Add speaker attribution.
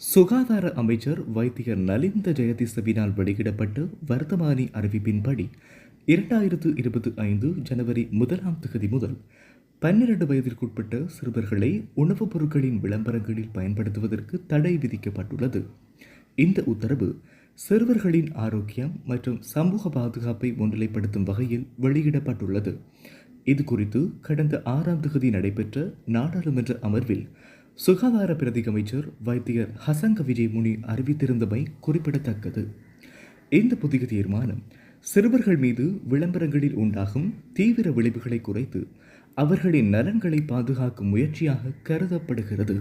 Speaker 1: சுகாதார அமைச்சர் வைத்தியர் நலிந்த ஜெயதிசவினால் வெளியிடப்பட்ட வர்த்தமானி அறிவிப்பின்படி 2025 ஜனவரி 1 முதல் 12 வயதிற்குட்பட்ட சிறுவர்களை உணவுப் பொருட்களின் விளம்பரங்களில் பயன்படுத்துவதற்கு தடை விதிக்கப்பட்டுள்ளது. இந்த உத்தரவு சிறுவர்களின் ஆரோக்கியம் மற்றும் சமூக பாதுகாப்பை முன்னிலைப்படுத்தும் வகையில் வெளியிடப்பட்டுள்ளது. இது குறித்து கடந்த 6 நடைபெற்ற நாடாளுமன்ற அமர்வில் சுகாதார பிரதி அமைச்சர் வைத்தியர் ஹசங்க விஜயமுனி அறிவித்திருந்தமை குறிப்பிடத்தக்கது. இந்த புதிய தீர்மானம் சிறுவர்கள் மீது விளம்பரங்களில் உண்டாகும் தீவிர விளைவுகளை குறைத்து அவர்களின் நலன்களை பாதுகாக்கும் முயற்சியாக கருதப்படுகிறது.